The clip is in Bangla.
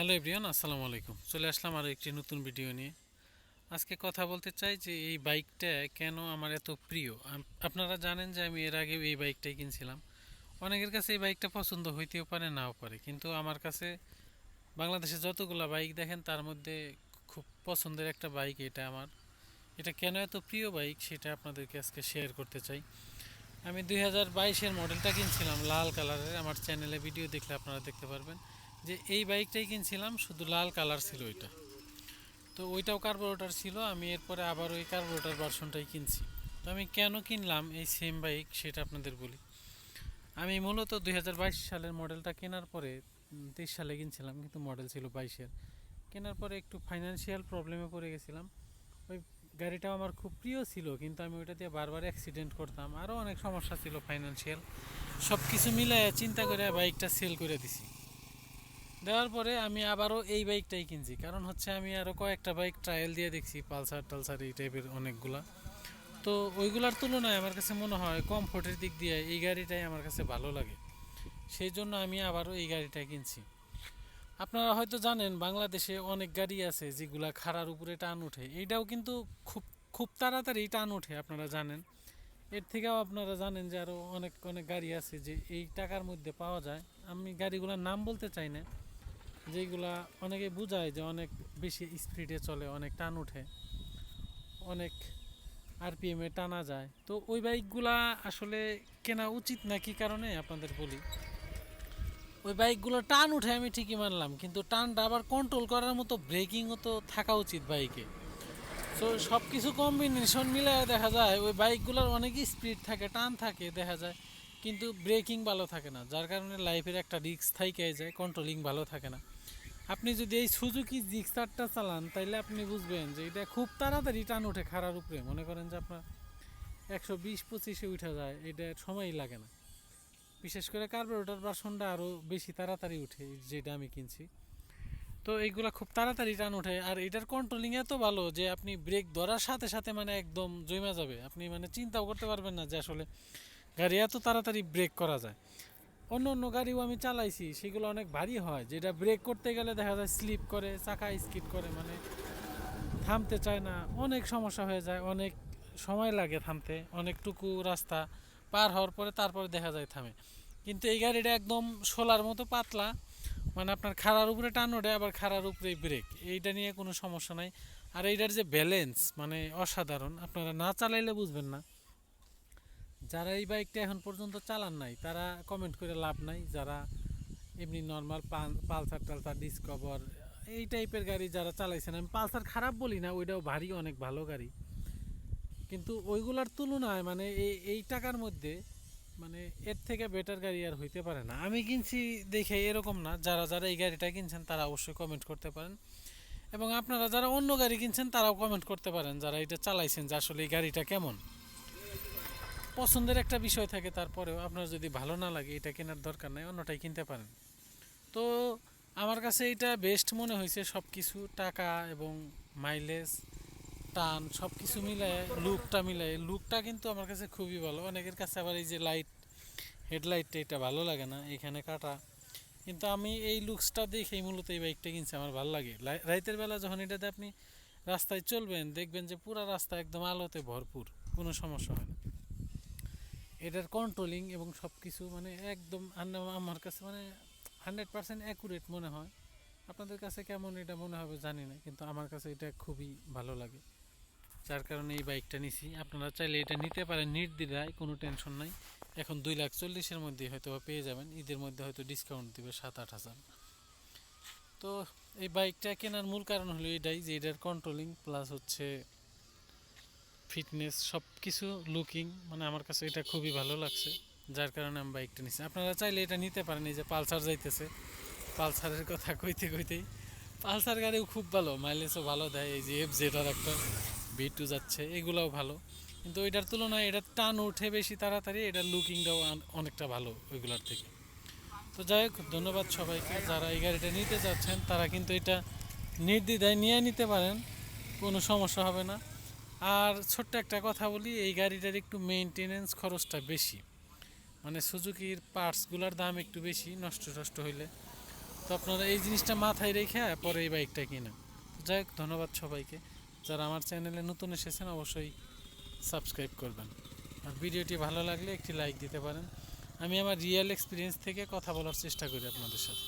হ্যালো এভরিওয়ান, আসসালামু আলাইকুম। চলে আসলাম আরও একটি নতুন ভিডিও নিয়ে। আজকে কথা বলতে চাই যে এই বাইকটা কেন আমার এত প্রিয়। আপনারা জানেন যে আমি এর আগে এই বাইকটাই কিনছিলাম। অনেকের কাছে এই বাইকটা পছন্দ হইতেও পারে, নাও পারে, কিন্তু আমার কাছে বাংলাদেশে যতগুলো বাইক দেখেন তার মধ্যে খুব পছন্দের একটা বাইক এটা আমার। এটা কেন এত প্রিয় বাইক সেটা আপনাদেরকে আজকে শেয়ার করতে চাই। আমি 2022-এর মডেলটা কিনছিলাম লাল কালারের। আমার চ্যানেলে ভিডিও দেখলে আপনারা দেখতে পারবেন যে এই বাইকটাই কিনছিলাম, শুধু লাল কালার ছিল ওইটা। তো ওইটাও কার্বোরেটর ছিল। আমি এরপরে আবার ওই কার্বোরেটর ভার্সনটাই কিনছি। তো আমি কেন কিনলাম এই সেম বাইক সেটা আপনাদের বলি। আমি মূলত 2022 সালের মডেলটা কেনার পরে 23 সালে কিনছিলাম, কিন্তু মডেল ছিল 22-এর। কেনার পরে একটু ফাইন্যান্সিয়াল প্রবলেমে পড়ে গেছিলাম। ওই গাড়িটাও আমার খুব প্রিয় ছিল, কিন্তু আমি ওইটা দিয়ে বারবার অ্যাক্সিডেন্ট করতাম, আরও অনেক সমস্যা ছিল ফাইন্যান্সিয়াল। সব কিছু মিলায় চিন্তা করে বাইকটা সেল করে দিছি। দেওয়ার পরে আমি আবারও এই বাইকটাই কিনছি, কারণ হচ্ছে আমি আরও কয়েকটা বাইক ট্রায়াল দিয়ে দেখছি, পালসার টালসার এই টাইপের অনেকগুলা। তো ওইগুলার তুলনায় আমার কাছে মনে হয় কমফোর্টের দিক দিয়ে এই গাড়িটাই আমার কাছে ভালো লাগে। সেই জন্য আমি আবারও এই গাড়িটাই কিনছি। আপনারা হয়তো জানেন বাংলাদেশে অনেক গাড়ি আছে যেগুলা খাড়ার উপরে টান ওঠে, এইটাও কিন্তু খুব খুব তাড়াতাড়ি টান ওঠে, আপনারা জানেন। এর থেকেও আপনারা জানেন যে আরও অনেক অনেক গাড়ি আছে যে এই টাকার মধ্যে পাওয়া যায়। আমি গাড়িগুলোর নাম বলতে চাই না, যেগুলা অনেকে বোঝায় যে অনেক বেশি স্পিডে চলে, অনেক টান ওঠে, অনেক আরপিএমে টানা যায়। তো ওই বাইকগুলা আসলে কেনা উচিত না কি কারণে আপনাদের বলি। ওই বাইকগুলো টান উঠে আমি ঠিকই মানলাম, কিন্তু টানটা আবার কন্ট্রোল করার মতো ব্রেকিংও তো থাকা উচিত বাইকে। তো সব কিছু কম্বিনেশন মিলায় দেখা যায় ওই বাইকগুলোর অনেক স্পিড থাকে, টান থাকে দেখা যায়, কিন্তু ব্রেকিং ভালো থাকে না, যার কারণে লাইফের একটা রিস্ক থাইকে যায়, কন্ট্রোলিং ভালো থাকে না। আপনি যদি এই সুজুকি জিক্সারটা চালান তাইলে আপনি বুঝবেন যে এটা খুব তাড়াতাড়ি টান ওঠে খাড়ার উপরে। মনে করেন যে আপনার 120-25-এ উঠে যায়, এটা সময়ই লাগে না। বিশেষ করে কার্বোরেটর ভার্সনটা আরও বেশি তাড়াতাড়ি উঠে, যেটা আমি কিনছি। তো এইগুলা খুব তাড়াতাড়ি টান ওঠে, আর এটার কন্ট্রোলিং এত ভালো যে আপনি ব্রেক ধরার সাথে সাথে মানে একদম জমে যাবে, আপনি মানে চিন্তাও করতে পারবেন না যে আসলে গাড়ি এত তাড়াতাড়ি ব্রেক করা যায়। অন্য অন্য গাড়িও আমি চালাইছি, সেগুলো অনেক ভারী হয়, যেটা ব্রেক করতে গেলে দেখা যায় স্লিপ করে, চাকা স্কিড করে, মানে থামতে চায় না, অনেক সমস্যা হয়ে যায়, অনেক সময় লাগে থামতে, অনেকটুকু রাস্তা পার হওয়ার পরে তারপরে দেখা যায় থামে। কিন্তু এই গাড়িটা একদম শোলার মতো পাতলা, মানে আপনার খাড়ার উপরে টান ওঠে, আবার খাড়ার উপরেই ব্রেক, এইটা নিয়ে কোনো সমস্যা নাই। আর এইটার যে ব্যালেন্স মানে অসাধারণ, আপনারা না চালাইলে বুঝবেন না। যারা এই বাইকটা এখন পর্যন্ত চালান নাই তারা কমেন্ট করে লাভ নাই। যারা এমনি নর্মাল পালসার টালসার ডিসকভার এই টাইপের গাড়ি যারা চালাইছেন, আমি পালসার খারাপ বলি না, ওইটাও ভারী অনেক ভালো গাড়ি, কিন্তু ওইগুলার তুলনায় মানে এই টাকার মধ্যে মানে এর থেকে বেটার গাড়ি আর হইতে পারে না। আমি কিনছি দেখে এরকম না, যারা যারা এই গাড়িটা কিনছেন তারা অবশ্যই কমেন্ট করতে পারেন, এবং আপনারা যারা অন্য গাড়ি কিনছেন তারাও কমেন্ট করতে পারেন যারা এটা চালাইছেন যে আসলে এই গাড়িটা কেমন। পছন্দের একটা বিষয় থাকে, তারপরেও আপনার যদি ভালো না লাগে এটা কেনার দরকার নাই, অন্যটাই কিনতে পারেন। তো আমার কাছে এটা বেস্ট মনে হয়েছে, সব কিছু টাকা এবং মাইলেজ, টান সব কিছু মিলায়, লুকটা কিন্তু আমার কাছে খুবই ভালো। অনেকের কাছে আবার এই যে লাইট, হেডলাইটটা এটা ভালো লাগে না, এখানে কাটা, কিন্তু আমি এই লুকসটা দেখেই মূলত এই বাইকটা কিনছি, আমার ভালো লাগে। রাতের বেলা যখন এটাতে আপনি রাস্তায় চলবেন দেখবেন যে পুরো রাস্তা একদম আলোতে ভরপুর, কোনো সমস্যা হয় না। এটার কন্ট্রোলিং এবং সব কিছু মানে একদম আমার কাছে মানে 100% অ্যাকুরেট মনে হয়। আপনাদের কাছে কেমন এটা মনে হবে জানি না, কিন্তু আমার কাছে এটা খুবই ভালো লাগে, যার কারণে এই বাইকটা নিছি। আপনারা চাইলে এটা নিতে পারেন নির্দ্বিধায়, কোনো টেনশন নাই। এখন 2,40,000-এর মধ্যে হয়তো পেয়ে যাবেন, ঈদের মধ্যে হয়তো ডিসকাউন্ট দেবে 7-8 হাজার। তো এই বাইকটা কেনার মূল কারণ হলো এটাই যে এটার কন্ট্রোলিং প্লাস হচ্ছে ফিটনেস, সব কিছু লুকিং, মানে আমার কাছে এটা খুবই ভালো লাগছে, যার কারণে আমি বাইকটা নিচ্ছি। আপনারা চাইলে এটা নিতে পারেন। এই যে পালসার যাইতেছে, পালসারের কথা কইতে কইতেই, পালসার গাড়িও খুব ভালো, মাইলেজও ভালো দেয়। এই যে FZ-আর একটা V2 যাচ্ছে, এগুলোও ভালো, কিন্তু ওইটার তুলনায় এটার টান উঠে বেশি তাড়াতাড়ি, এটার লুকিংটাও অনেকটা ভালো ওইগুলোর থেকে। তো যাই হোক, ধন্যবাদ সবাইকে। যারা এই গাড়িটা নিতে চাচ্ছেন তারা কিন্তু এটা নির্দ্বিধায় নিয়ে নিতে পারেন, কোনো সমস্যা হবে না। আর ছোট্ট একটা কথা বলি, এই গাড়িটার একটু মেনটেনেন্স খরচটা বেশি, মানে সুজুকির পার্টসগুলোর দাম একটু বেশি নষ্ট হইলে। তো আপনারা এই জিনিসটা মাথায় রেখে পরে এই বাইকটা কিনেন। যাই হোক, ধন্যবাদ সবাইকে। যারা আমার চ্যানেলে নতুন এসেছেন অবশ্যই সাবস্ক্রাইব করবেন, আর ভিডিওটি ভালো লাগলে একটি লাইক দিতে পারেন। আমি আমার রিয়েল এক্সপিরিয়েন্স থেকে কথা বলার চেষ্টা করি আপনাদের সাথে।